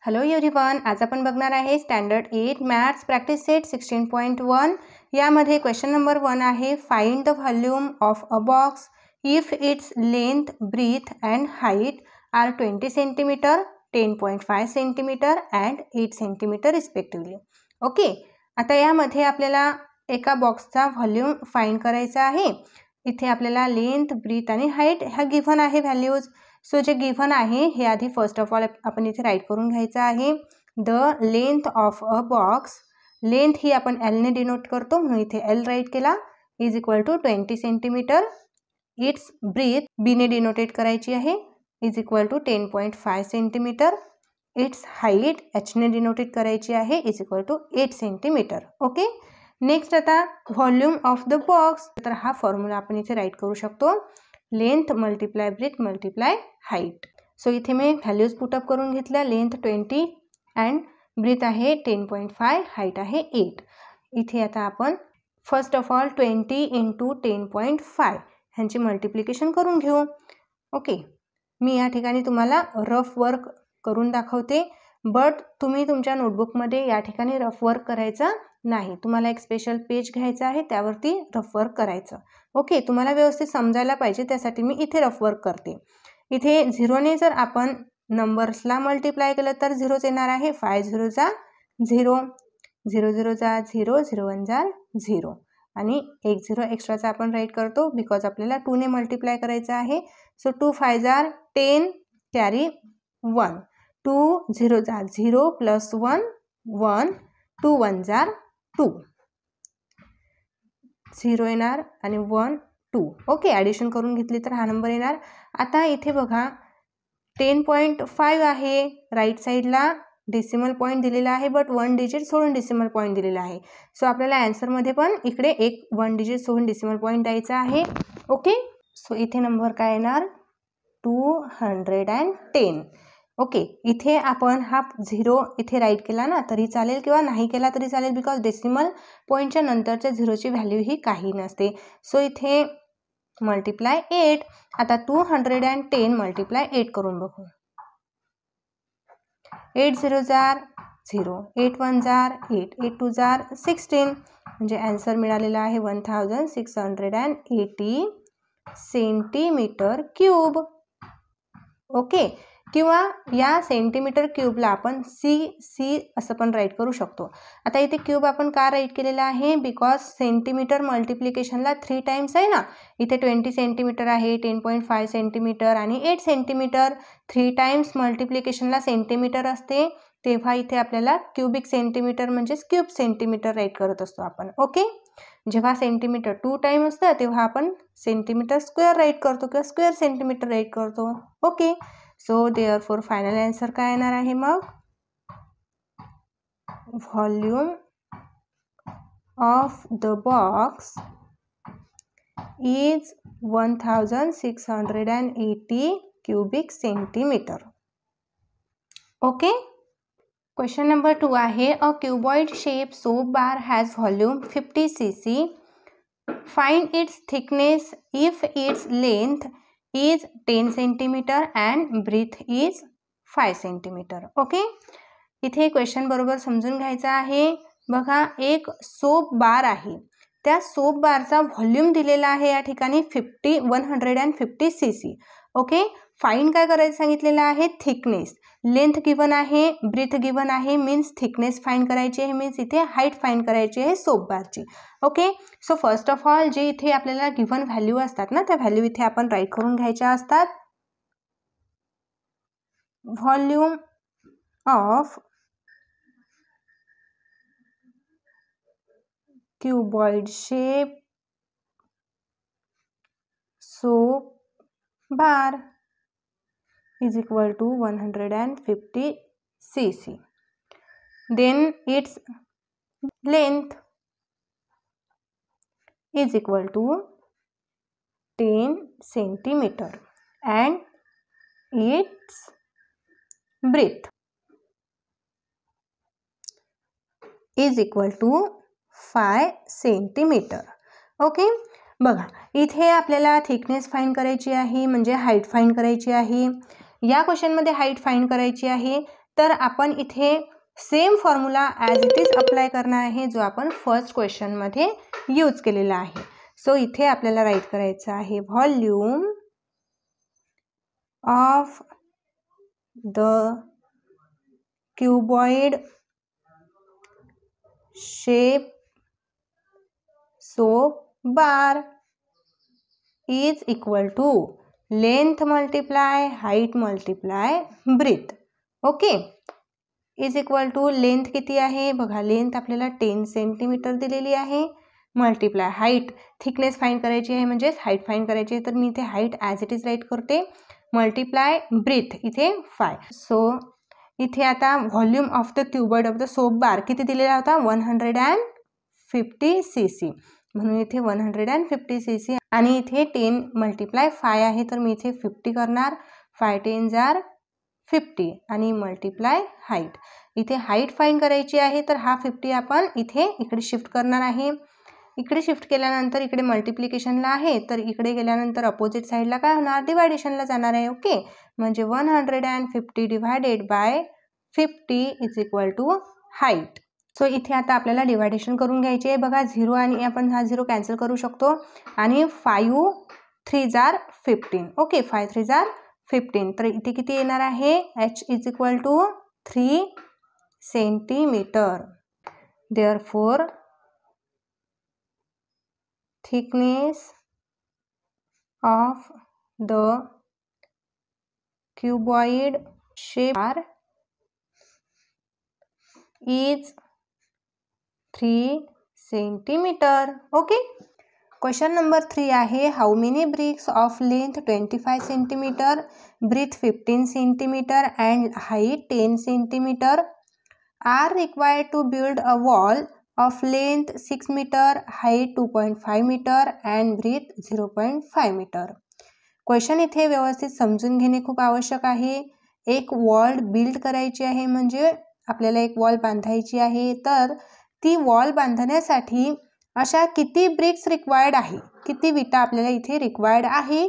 Hello everyone, आज आपण बघणार आहे स्टँडर्ड 8 मॅथ्स प्रॅक्टिस सेट 16.1. यामध्ये क्वेश्चन नंबर 1 आहे, find the volume of a box if its length, breadth and height are 20 centimetre, 10.5 centimetre and 8 centimetre respectively. Okay, आता यामध्ये आपल्याला एका बॉक्सचा व्हॉल्यूम फाइंड करायचा आहे. इथे आपल्याला लेंथ, ब्रीथ आणि हाईट ह्या गिव्हन आहे व्हॅल्यूज. सो जे गिव्हन आहे हे आधी फर्स्ट ऑफ ऑल आपण इथे राईट करून घ्यायचं आहे. The length of a box, length ही आपण एल ने डिनोट करतो म्हणून इथे एल राईट केला, is equal to 20 centimetre. It's breadth B ने डिनोटेड करायची आहे, is equal to 10.5 centimetre. It's height H ने डिनोटेड करायची आहे, is equal to 8 centimetre. Okay, next आता व्हॉल्यूम ऑफ द बॉक्स. तर हा फॉर्म्युला आपण इथे राईट करू शकतो, length multiply breadth multiply height. So इथे मी व्हॅल्यूज पुटअप करून घेतल्या. लेंथ 20 अँड ब्रीथ आहे 10.5, हाईट आहे 8. इथे आता आपण फर्स्ट ऑफ ऑल 20 इंटू 10.5 ह्यांची मल्टिप्लिकेशन करून घेऊ. ओके, मी या ठिकाणी तुम्हाला रफ वर्क करून दाखवते, बट तुम्ही तुमच्या नोटबुकमध्ये या ठिकाणी रफ वर्क करायचं नाही. तुम्हाला एक स्पेशल पेज घ्यायचं आहे, त्यावरती रफ वर्क करायचं. ओके, तुम्हाला व्यवस्थित समजायला पाहिजे, त्यासाठी मी इथे रफ वर्क करते. इथे 0ने जर आपण नंबर्सला मल्टिप्लाय केलं तर 0च येणार आहे. 5 0 जा 0, 0 0 जा 0, 0 1 जा 0 आणि 1 0 एक्स्ट्राचा आपण राईट करतो बिकॉज आपल्याला 2 ने मल्टिप्लाय करायचं आहे. सो 2 5 जा 10 कॅरी 1, 2 0 जा 0 प्लस 1 1, 2 1 जा 2, 0 येणार आणि 1 2. ओके, ॲडिशन करून घेतली तर हा नंबर येणार. आता इथे बघा 10.5 आहे, राईट साईडला डेसिमल पॉईंट दिलेला आहे, बट 1 डिजिट सोडून डेसिमल पॉईंट दिलेला आहे. सो आपल्याला आन्सरमध्ये पण इकडे एक 1 डिजिट सोडून डेसिमल पॉईंट द्यायचा आहे. ओके, सो इथे नंबर काय येणार 210. ओके, इथे आपण हा 0 इथे राईट केला ना तरी चालेल किंवा नाही केला तरी चालेल, बिकॉज डेसिमल पॉईंटच्या नंतरच्या 0ची व्हॅल्यू ही काही नसते. सो इथे मल्टिप्लाय 8. आता 210 मल्टिप्लाय 8 करून बघू. 8 0 जार 0, 8 1 जार 8, 8 2 जार 16, म्हणजे आन्सर मिळालेला आहे 1680 सेंटीमीटर क्यूब. ओके, किंवा या सेंटीमीटर क्यूबला आपण सी असं पण राईट करू शकतो. आता इथे क्यूब आपण का राईट केलेला आहे, बिकॉज सेंटीमीटर मल्टिप्लिकेशनला 3 टाइम्स आहे ना. इथे 20 सेंटीमीटर आहे, 10.5 सेंटीमीटर आणि 8 सेंटीमीटर. 3 टाइम्स मल्टिप्लिकेशनला सेंटीमीटर असते, तेव्हा इथे आपल्याला क्यूबिक सेंटीमीटर म्हणजेच क्यूब सेंटीमीटर राईट करत असतो आपण. ओके, जेव्हा सेंटीमीटर 2 टाइम असतं तेव्हा आपण सेंटीमीटर स्क्वेअर राईट करतो किंवा स्क्वेअर सेंटीमीटर राईट करतो. Okay, so therefore final answer काय येणार आहे मग, volume of the box is 1680 cubic centimetre. Okay, question number 2 आहे, a cuboid shape soap bar has volume 50 cc. Find its thickness if its length is 10 centimetre and breadth is 5 centimetre. Okay, इथे question बरोबर समजून घ्यायचा आहे. बघा, एक soap bar आहे, त्या सोप बारचा व्हॉल्यूम दिलेला आहे या ठिकाणी 150 cc. ओके, फाइंड काय करायचं सांगितलेलं आहे, थिकनेस. लेंथ गिवन आहे, ब्रीथ गिवन आहे, मीन्स थिकनेस फाइंड करायची आहे, मीन्स इथे हाईट फाइंड करायची आहे सोप बारची. Okay, so first of all जे इथे आपल्याला गिवन व्हॅल्यू असतात ना, त्या व्हॅल्यू इथे आपण राईट करून घ्यायच्या असतात. Volume of cuboid shape soap bar is equal to 150 cc. Then its length is equal to 10 centimeter and its breadth is equal to 5 centimeter. Okay, बघा इथे आपल्याला थिकनेस फाइंड करायची आहे, म्हणजे हाईट फाइंड करायची आहे. या क्वेश्चनमध्ये हाईट फाइंड करायची आहे, तर आपण इथे same formula as it is apply करणार आहे जो आपण फर्स्ट क्वेश्चनमध्ये यूज केलेला आहे. सो इथे आपल्याला राईट करायचं आहे volume of the cuboid shape soap bar is equal to length multiply height multiply breadth. Okay, is equal to length किती आहे बघा, लेंथ आपल्याला 10 सेंटीमीटर दिलेली आहे, मल्टिप्लाय हाईट, थिकनेस फाइंड करायची आहे म्हणजेच हाईट फाइंड करायची आहे, तर मी इथे height as it is right करते, मल्टिप्लाय ब्रीथ इथे 5. सो इथे आता volume of the cuboid of the soap bar किती दिलेला होता 150 cc, म्हणून इथे 150 cc आणि इथे 10 मल्टिप्लाय 5 आहे, तर मी इथे 50 करणार, 5 10 जार 50 आणि मल्टिप्लाय हाईट. इथे हाईट फाइंड करायची आहे, तर हा 50 आपण इथे इकडे शिफ्ट करणार आहे. इकडे शिफ्ट केल्यानंतर इकडे मल्टिप्लिकेशनला आहे, तर इकडे गेल्यानंतर अपोजिट साईडला काय होणार, डिवायडेशनला जाणार आहे. ओके, म्हणजे 150 divided by 50 is equal to height. So इथे आता आपल्याला डिवायडेशन करून घ्यायचे आहे बघा, 0 आणि आपण हा 0 कॅन्सल करू शकतो आणि 5 3 जार 15. ओके, 5 3 जार 15, तर इथे किती येणार आहे h is equal to 3 centimetre. Therefore thickness of the cuboid shape is 3 centimetre. Okay, question number 3 आहे, how many bricks of length 25 centimetre, breadth 15 centimetre and height 10 centimetre are required to build a wall of length 6 metre, height 2.5 metre and breadth 0.5 metre. Question इथे व्यवस्थित समजून घेणे खूप आवश्यक आहे. एक wall build करायची आहे, म्हणजे आपल्याला एक वॉल बांधायची आहे, तर ती वॉल बांधण्यासाठी अशा किती ब्रिक्स रिक्वायर्ड आहे, किती विटा आपल्याला इथे रिक्वायर्ड आहे,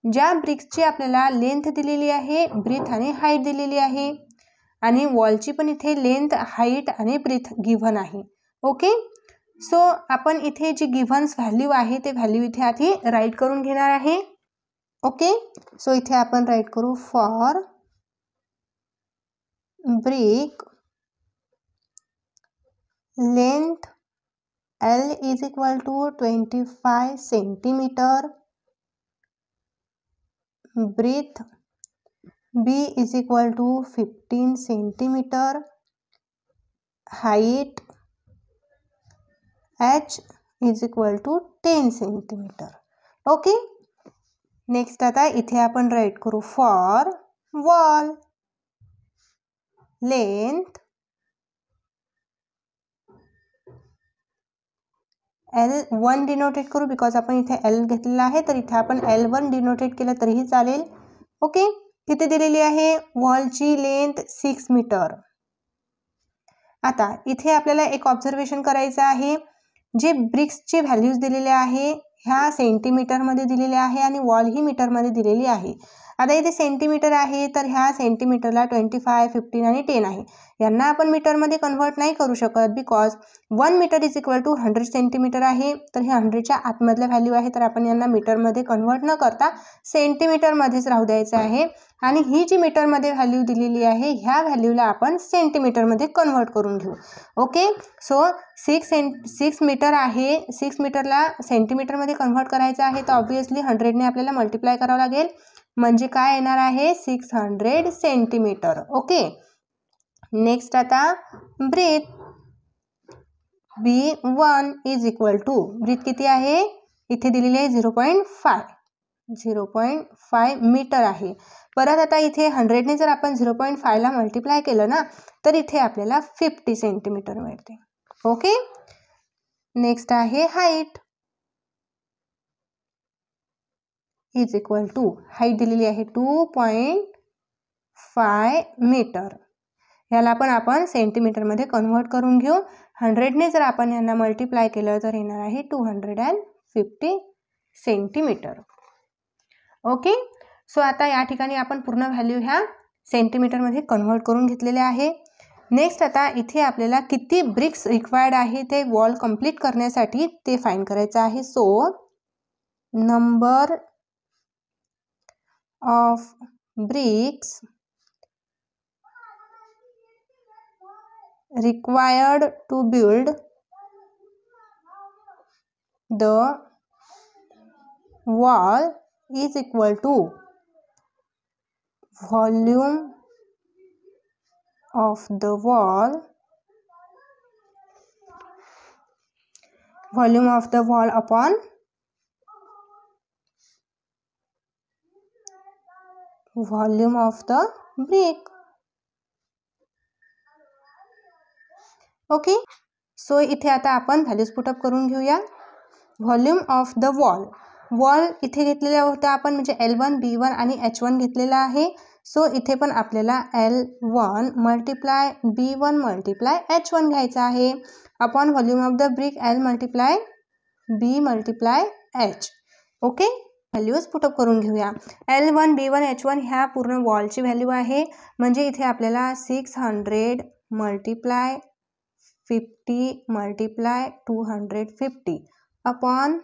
ज्या ब्रिक्सची आपल्याला लेंथ दिलेली आहे, ब्रीथ आणि हाईट दिलेली आहे आणि वॉलची पण इथे लेंथ हाईट आणि ब्रीथ गिव्हन आहे. ओके, सो आपण इथे जी गिव्हन्स व्हॅल्यू आहे ते व्हॅल्यू इथे आधी राईट करून घेणार आहे. ओके, सो इथे आपण राईट करू for brick length L is equal to 25 centimeter, breadth B is equal to 15 centimeter, height H is equal to 10 centimeter. Okay, next आता इथे आपण राईट करू for wall length L1 denotate करू, because आपण इथे L घेतलेला आहे, तर इथे आपण L1 डिनोटेट केलं तरीही चालेल. ओके, किती दिलेली आहे वॉलची लेंथ 6 मीटर. आता इथे आपल्याला एक ऑब्झर्वेशन करायचं आहे, जे ब्रिक्सचे व्हॅल्यूज दिलेले आहे ह्या सेंटीमीटरमध्ये दिलेले आहे आणि वॉल ही मीटरमध्ये दिलेली आहे. आता इथे सेंटीमीटर आहे, तर ह्या सेंटीमीटरला 25 15 आणि 10 आहे, यांना आपण मीटरमध्ये कन्व्हर्ट नाही करू शकत, because 1 metre is equal to 100 centimetre आहे, तर हे 100च्या आतमधलं व्हॅल्यू आहे, तर आपण यांना मीटरमध्ये कन्व्हर्ट न करता सेंटीमीटरमध्येच राहू द्यायचं आहे. आणि ही जी मीटरमध्ये व्हॅल्यू दिलेली आहे ह्या व्हॅल्यूला आपण सेंटीमीटरमध्ये कन्व्हर्ट करून घेऊ. ओके, सो 6 मीटर आहे, 6 मीटरला सेंटीमीटरमध्ये कन्व्हर्ट करायचं आहे, तर ऑब्व्हियसली 100ने आपल्याला मल्टिप्लाय करावं लागेल, म्हणजे काय येणार आहे 600 सेंटीमीटर. ओके, नेक्स्ट आता breadth B1 is equal to, breadth किती आहे इथे दिलेली आहे 0.5 मीटर आहे. परत आता इथे 100ने जर आपण 0.5ला मल्टिप्लाय केलं ना, तर इथे आपल्याला 50 सेंटीमीटर मिळते. ओके, नेक्स्ट आहे height is equal to, height दिलेली आहे 2.5 मीटर, याला पण आपण सेंटीमीटरमध्ये कन्व्हर्ट करून घेऊ. 100ने जर आपण यांना मल्टिप्लाय केलं तर येणार आहे 250 सेंटीमीटर. ओके, सो आता या ठिकाणी आपण पूर्ण व्हॅल्यू ह्या सेंटीमीटरमध्ये कन्व्हर्ट करून घेतलेले आहे. नेक्स्ट आता इथे आपल्याला किती ब्रिक्स रिक्वायर्ड आहे ते वॉल कंप्लीट करण्यासाठी ते फाइंड करायचं आहे. So number of BRICS required to build the wall is equal to volume of the wall upon volume of the brick. Okay, so इथे आता आपण व्हॅल्यूज पुटअप करून घेऊया. व्हॉल्यूम ऑफ द वॉल इथे घेतलेला होता आपण, म्हणजे L1 B1 आणि H1 घेतलेला आहे. सो इथे पण आपल्याला L1 multiply B1 multiply H1 घ्यायचा आहे upon volume of the brick L multiply B multiply H. Okay, values put up करून घेऊया. L1 B1 H1 ह्या पूर्ण वॉलची व्हॅल्यू आहे, म्हणजे इथे आपल्याला 600 मल्टिप्लाय 50 मल्टिप्लाय 250 अपॉन,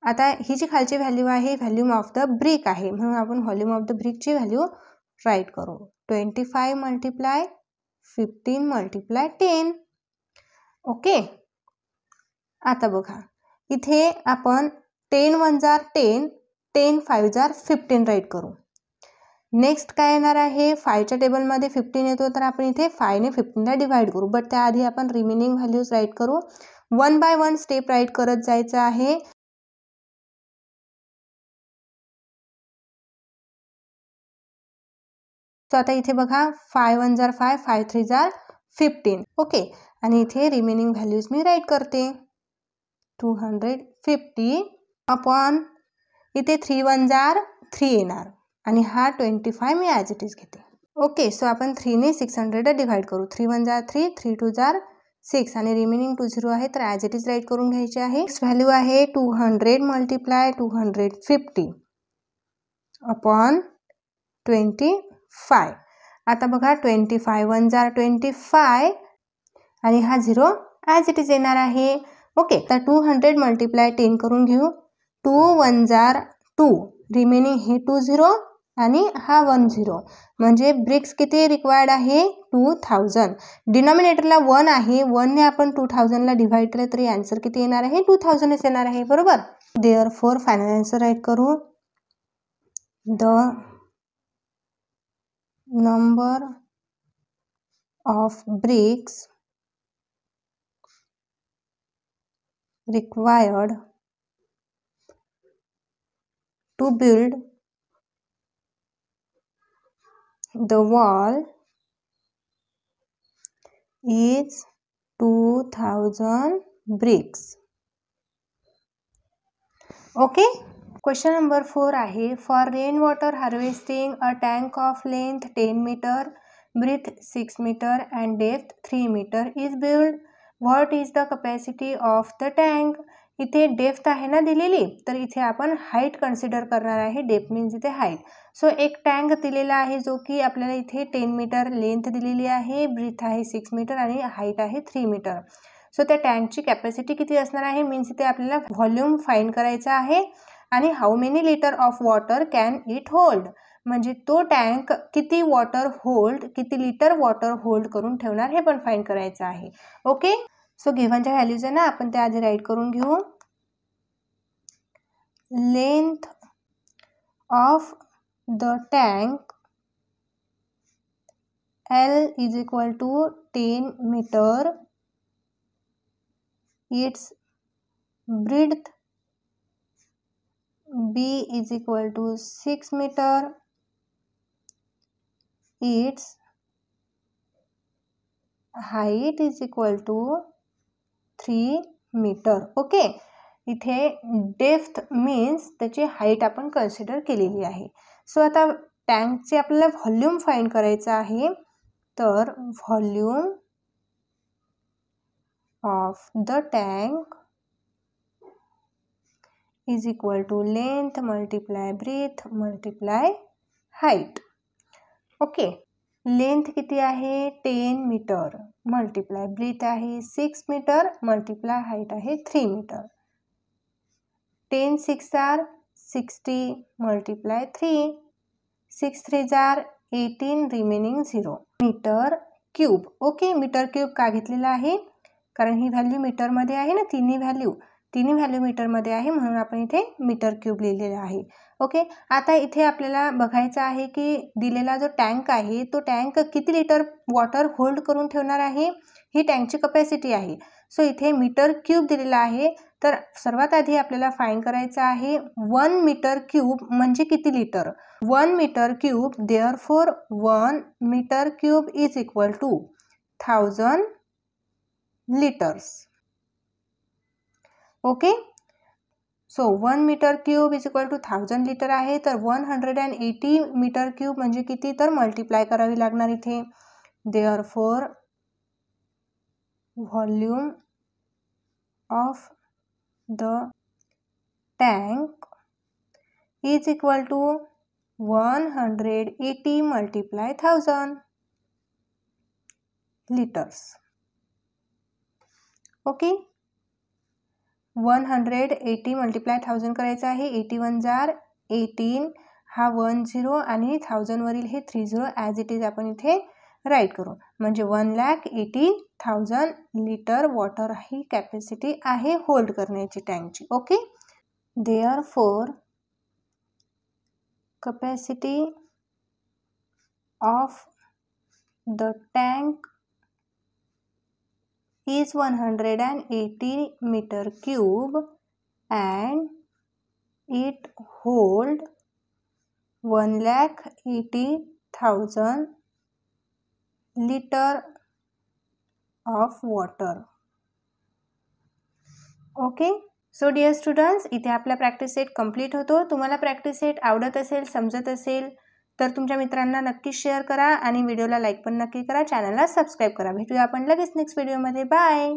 आता ही जी खालची व्हॅल्यू आहे व्हॉल्यूम ऑफ द ब्रिक आहे, म्हणून आपण व्हॉल्यूम ऑफ द ब्रिकची व्हॅल्यू राईट करू. 25 मल्टिप्लाय 15 मल्टिप्लाय 10. ओके, आता बघा इथे आपण 10 1 जार 10, 10 5 जार 15 राईट करू. नेक्स्ट काय येणार आहे, 5च्या टेबलमध्ये 15 येतो, तर आपण इथे 5 ने 15ला डिवाइड करू. बट त्याआधी आपण रिमेनिंग व्हॅल्यूज राईट करू. 1 बाय 1 स्टेप राईट करत जायचं आहे. सो आता इथे बघा 5 1 जार 5, 5 3 जार 15. ओके, आणि इथे रिमेनिंग व्हॅल्यूज मी राईट करते. 250 अपॉन इथे 3 1 जार 3 येणार, आणि हा 25 मी ॲज इट इज घेते. ओके, सो आपण 3 ने 600 डिवाइड करू. 3 1 जार 3, 3 2 जार 6, आणि रिमेनिंग 2 0 आहे, तर ॲज इट इज राईट करून घ्यायचे आहे. नेक्स्ट व्हॅल्यू आहे 200 मल्टिप्लाय 250 अपॉन 25. आता बघा 25 1 जार 25, आणि हा 0 ॲज इट इज येणार आहे. ओके, तर 200 मल्टिप्लाय 10 करून घेऊ. 2 1 जार 2, रिमेनिंग हे 2 0 आणि हा 1 0, म्हणजे ब्रिक्स किती रिक्वायर्ड आहे 2000. डिनॉमिनेटरला 1 आहे, 1 ने आपण 2000ला डिवाइड केलं तरी आन्सर किती येणार आहे 2000च येणार आहे, बरोबर. देअरफॉर फायनल आन्सर राईट करू. The number of BRICS required to build the wall is 2000 bricks. Okay, question number 4 आहे. For rainwater harvesting, a tank of length 10 meter, breadth 6 meter and depth 3 meter is built. What is the capacity of the tank? इथे depth आहे ना दिलेली, तर इथे आपण height consider करणार आहे. डेप्थ मीन्स इथे हाईट. सो एक टँक दिलेला आहे जो की आपल्याला इथे 10 मीटर लेंथ दिलेली आहे, ब्रीथ आहे 6 मीटर आणि हाईट आहे 3 मीटर. सो त्या टँकची कॅपॅसिटी किती असणार आहे, मीन्स इथे आपल्याला व्हॉल्यूम फाइंड करायचा आहे, आणि how many litre of water can it hold, म्हणजे तो टँक किती लिटर वॉटर होल्ड करून ठेवणार हे पण फाइंड करायचं आहे. ओके, सो गिव्हनच्या व्हॅल्यूज आहे ना, आपण त्या आधी राईट करून घेऊ. Length of the tank L is equal to 10 meter, its breadth B is equal to 6 meter, its height is equal to 3 meter. Okay, इथे डेप्थ मीन्स त्याची हाईट आपण कन्सिडर केलेली आहे. सो आता टँकचे आपल्याला व्हॉल्यूम फाइंड करायचं आहे, तर volume of the tank is equal to length multiply breadth multiply height. Okay, length किती आहे 10 मीटर मल्टिप्लाय ब्रीथ आहे 6 मीटर मल्टिप्लाय हाईट आहे 3 मीटर. 10 6 आर 60 मल्टिप्लाय 3, 6 3 जार 18 remaining 0 metre cube. Okay, metre cube का घेतलेला आहे कारण ही व्हॅल्यू मीटरमध्ये आहे ना, तिन्ही व्हॅल्यू मीटरमध्ये आहे म्हणून आपण इथे मीटर क्यूब लिहिलेला आहे. ओके, आता इथे आपल्याला बघायचं आहे की दिलेला जो टँक आहे तो टँक किती लिटर वॉटर होल्ड करून ठेवणार आहे, ही टँकची कपॅसिटी आहे. सो इथे मीटर क्यूब दिलेला आहे, तर सर्वात आधी आपल्याला फाइंड करायचं आहे 1 मीटर क्यूब म्हणजे किती litre. 1 metre cube, therefore 1 metre cube is equal to 1000 liters. Okay, so 1 metre cube is equal to 1000 litre आहे, तर 180 मीटर क्यूब म्हणजे किती, तर मल्टिप्लाय करावी लागणार इथे. Therefore volume of the tank is equal to 180 multiply 1000 litres. Okay, 180 multiply 1000 करायचं आहे. 81 जार 18, हा 10 आणि 1000 वरील हे 30 ॲज इट इज आपण इथे राईट करू. म्हणजे 1,80,000 लिटर वॉटर ही कॅपॅसिटी आहे होल्ड करण्याची टँकची. Okay, therefore capacity of the tank is 180 meter cube and it hold 1,80,000 liter of water. Okay, so dear students, इथे आपला प्रॅक्टिस सेट कंप्लीट होतो. तुम्हाला प्रॅक्टिस सेट आवडत असेल, समजत असेल तर तुमच्या मित्रांना नक्की शेअर करा आणि व्हिडिओला लाईक पण नक्की करा. चॅनलला सबस्क्राईब करा. भेटूया आपण लगेच नेक्स्ट व्हिडिओमध्ये. बाय.